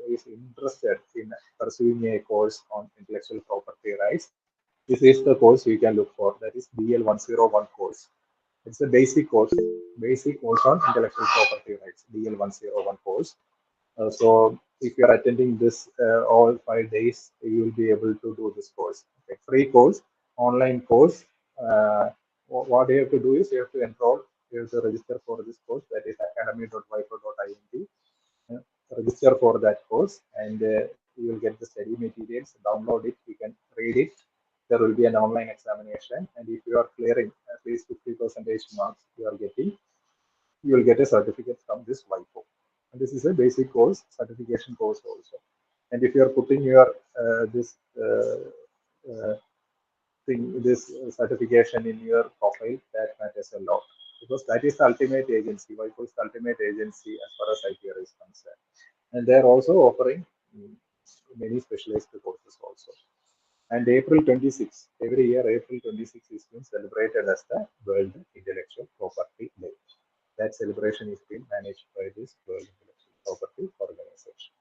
is interested in pursuing a course on intellectual property rights, this is the course you can look for. That is DL101 course. It's a basic course on intellectual property rights, DL101 course. So if you are attending this all 5 days, you will be able to do this course. Okay. Free course, online course. What you have to do is you have to enroll, you have to register for this course. That is academy.wipo.int. Register for that course, and you will get the study materials. Download it. You can read it. There will be an online examination, and if you are clearing at least 50% marks, you will get a certificate from this WIPO. And this is a basic course, certification course also. And if you are putting your this certification in your profile, that matters a lot, because that is the ultimate agency. WIPO is the ultimate agency as far as IPR is concerned, and they are also offering many specialized courses also. And April 26th, every year, April 26th is being celebrated as the World Intellectual Property Day. That celebration is being managed by this World Intellectual Property Organization.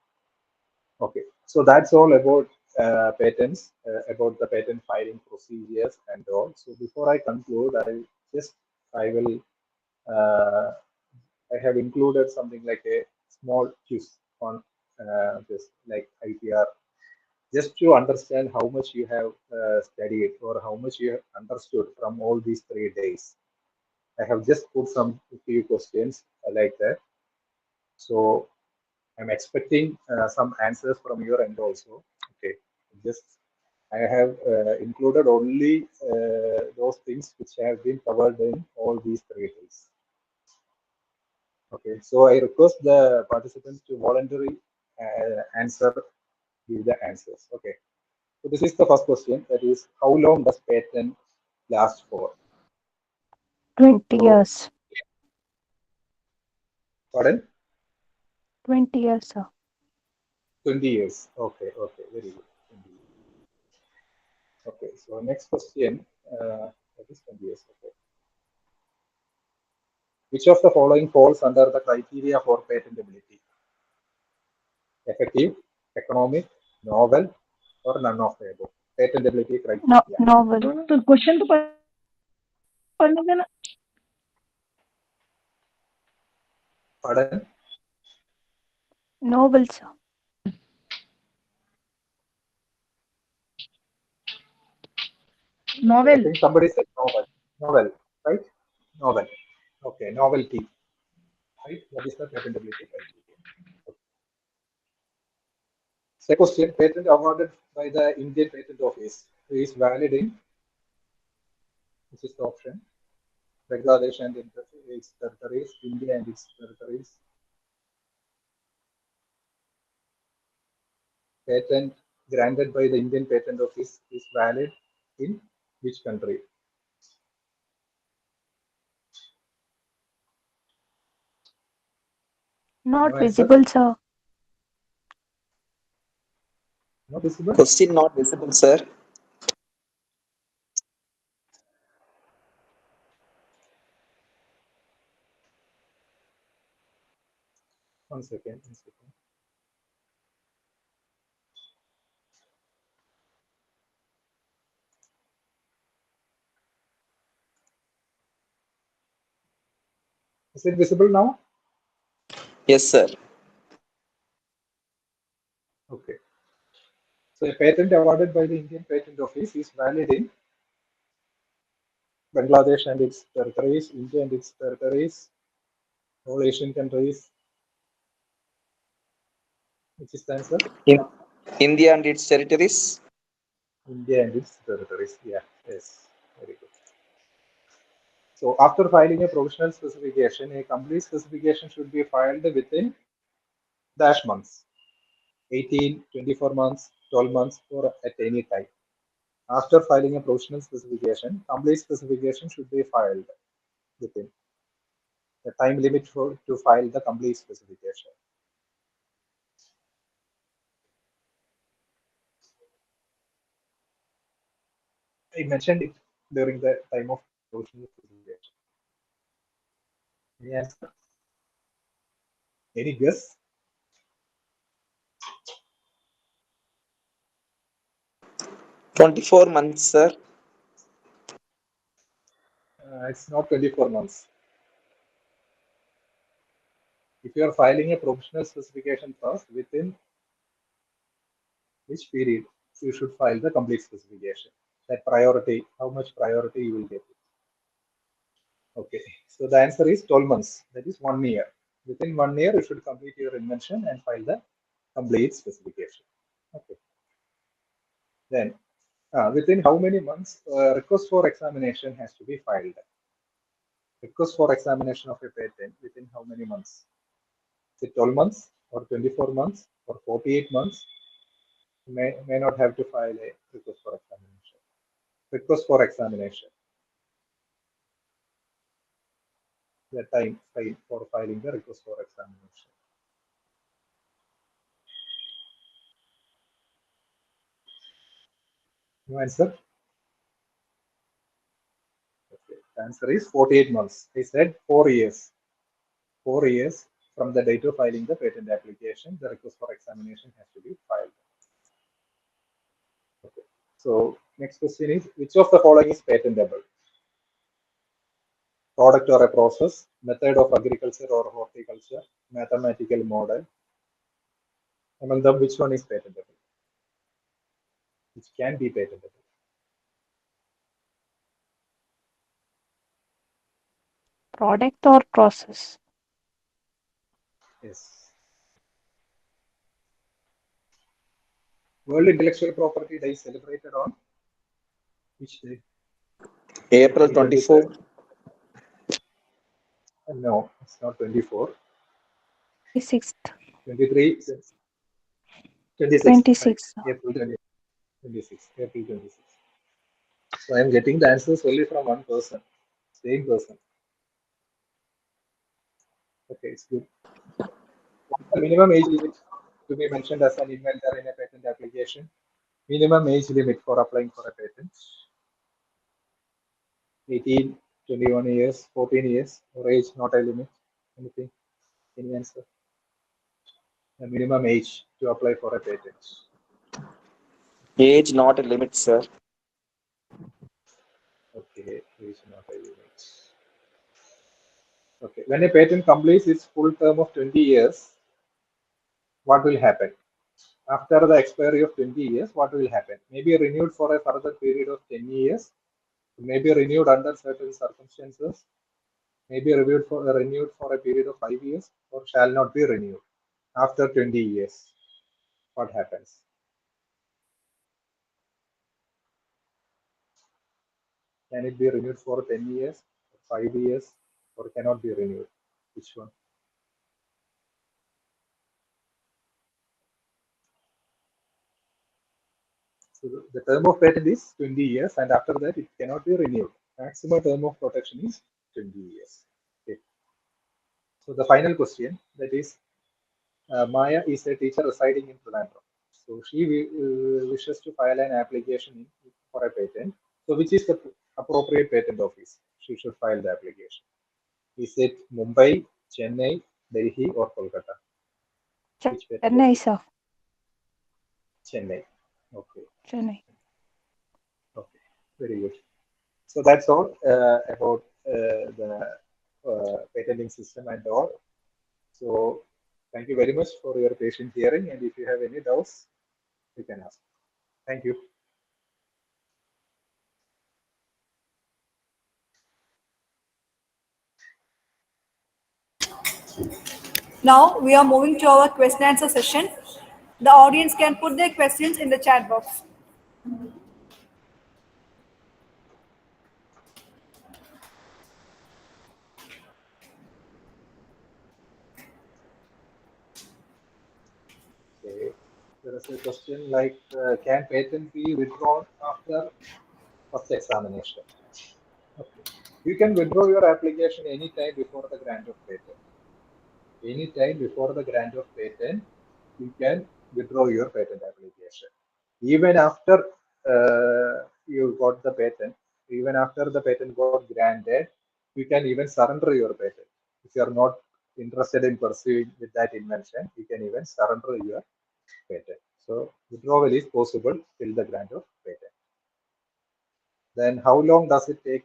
Okay, so that's all about patents, about the patent filing procedures and all. So before I conclude, I will I have included something like a small quiz on this, like IPR, just to understand how much you have studied or how much you have understood from all these 3 days. I have just put some few questions like that. So I'm expecting some answers from your end also. Okay, just I have included only those things which have been covered in all these 3 days. Okay, so I request the participants to voluntarily give the answers. Okay, so this is the first question. That is, how long does patent last for? 20 So, years. pardon? 20 years, sir. 20 years. Okay, okay, very good. 20 years. Okay, so next question. That is 20 years. Okay. Which of the following falls under the criteria for patentability? Effective, economic, novel, or none of the above? Patentability criteria. Novel. तो question तो पढ़ने देना. Pardon? Novel, sir. I Novel. think somebody said novel. Novel, right? Novel. Okay, novelty. Right? That is the patentability criteria. Okay. Second question, patent awarded by the Indian Patent Office is valid in, which is the option, Bangladesh and its territories, India and its territories. Patent granted by the Indian Patent Office is valid in which country? Not No answer? visible, sir. Not visible? Question not visible, sir. One second, one second. Is it visible now? Yes, sir. Okay. So a patent awarded by the Indian Patent Office is valid in Bangladesh and its territories, India and its territories, all Asian countries. Which is the answer? In India and its territories. India and its territories. Yeah, yes. Very good. So after filing a provisional specification, a complete specification should be filed within dash months, 18, 24 months, 12 months, or at any time. After filing a provisional specification, complete specification should be filed within the time limit to file the complete specification. I mentioned it during the time of provisional specification. Any answer? Any guess? 24 months, sir. It's not 24 months. If you are filing a provisional specification first, within which period you should file the complete specification? That priority, how much priority you will get. Okay, so the answer is 12 months. That is 1 year. Within 1 year, you should complete your invention and file the complete specification. Okay. Then, within how many months request for examination has to be filed? Request for examination of a patent within how many months? Is it 12 months or 24 months or 48 months? You may not have to file a request for examination. Request for examination. The time frame for filing the request for examination. No answer? Okay. The answer is 48 months. I said 4 years. 4 years from the date of filing the patent application, the request for examination has to be filed. So next question is, which of the following is patentable? Product or a process, method of agriculture or horticulture, mathematical model. Among them, which one is patentable? Which can be patentable? Product or process? Yes. World Intellectual Property Day is celebrated on which day? April 23rd? 24. No, it's not 24. 26th. 23, 26. 26th. Right. April 20, 26. April 26. So I'm getting the answers only from one person, same person. Okay, it's good. What's the minimum age limit to be mentioned as an inventor in a patent application? Minimum age limit for applying for a patent? 18, 21 years, 14 years, or age not a limit? Anything? Any answer? The minimum age to apply for a patent. Age not a limit, sir. Okay, age not a limit. Okay, when a patent completes its full term of 20 years, what will happen? After the expiry of 20 years, what will happen? Maybe renewed for a further period of 10 years, maybe renewed under certain circumstances, maybe renewed for a period of 5 years, or shall not be renewed. After 20 years, what happens? Can it be renewed for 10 years, 5 years, or cannot be renewed? Which one? So the term of patent is 20 years, and after that it cannot be renewed. Maximum term of protection is 20 years. Okay. So the final question, that is, Maya is a teacher residing in Trivandrum. So she wishes to file an application for a patent. So which is the appropriate patent office she should file the application? Is it Mumbai, Chennai, Delhi, or Kolkata? Which patent Chennai, office? sir. Chennai. Okay. Chennai. Okay. Very good. So that's all about the patenting system and all. So thank you very much for your patient hearing. And if you have any doubts, you can ask. Thank you. Now we are moving to our question answer session. The audience can put their questions in the chat box. Okay. There is a question like, can patent be withdrawn after first examination? Okay. You can withdraw your application anytime before the grant of patent. Anytime before the grant of patent, you can withdraw your patent application. Even after you got the patent, even after the patent got granted, you can even surrender your patent. If you are not interested in pursuing with that invention, you can even surrender your patent. So withdrawal is possible till the grant of patent. Then how long does it take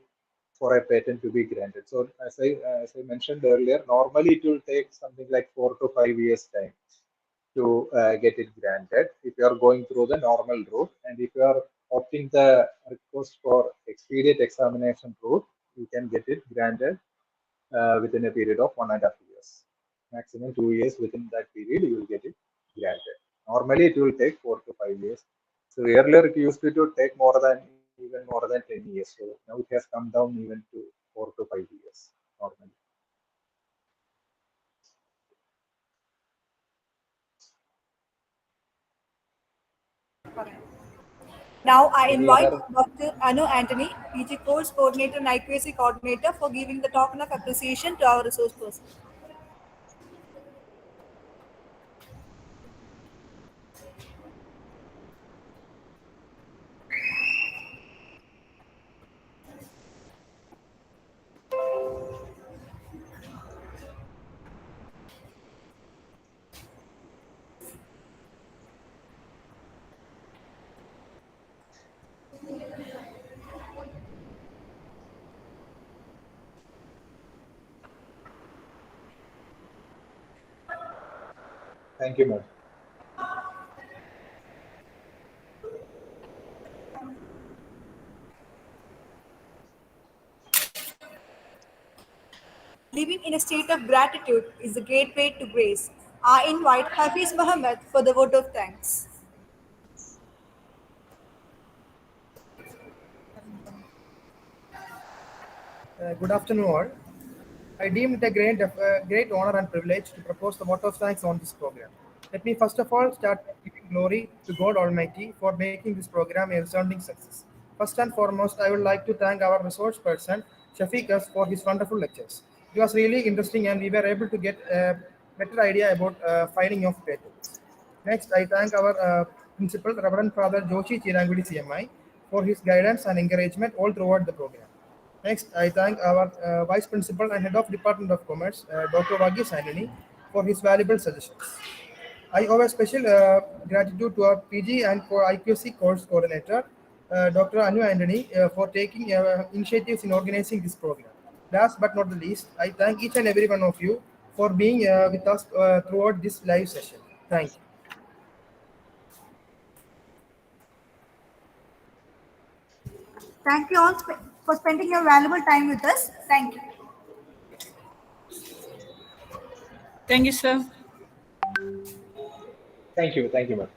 for a patent to be granted? So as I mentioned earlier, normally it will take something like 4 to 5 years time to get it granted if you are going through the normal route, and if you are opting the request for expedient examination route, you can get it granted within a period of 1.5 years, maximum 2 years. Within that period you will get it granted. Normally it will take 4 to 5 years. So earlier it used to take even more than 10 years. So now it has come down even to 4 to 5 years normally. Now I Any invite other? Dr. Anu Anthony, PG Course Coordinator and IQAC Coordinator, for giving the token of appreciation to our resource person. Thank you, ma'am. Living in a state of gratitude is the gateway to grace. I invite Hafiz Mohammed for the vote of thanks. Good afternoon, all. I deem it a great honor and privilege to propose the vote of thanks on this program. Let me first of all start by giving glory to God Almighty for making this program a resounding success. First and foremost, I would like to thank our resource person, Shafiq Us, for his wonderful lectures. It was really interesting and we were able to get a better idea about filing of patents. Next, I thank our principal, Reverend Father Joshi Chirangudi CMI, for his guidance and encouragement all throughout the program. Next, I thank our Vice Principal and Head of Department of Commerce, Dr. Vagis Antony, for his valuable suggestions. I owe a special gratitude to our PG and for IQC course coordinator, Dr. Anu Antony, for taking initiatives in organizing this program. Last but not the least, I thank each and every one of you for being with us throughout this live session. Thank you. Thank you all for spending your valuable time with us. Thank you. Thank you, sir. Thank you, ma'am.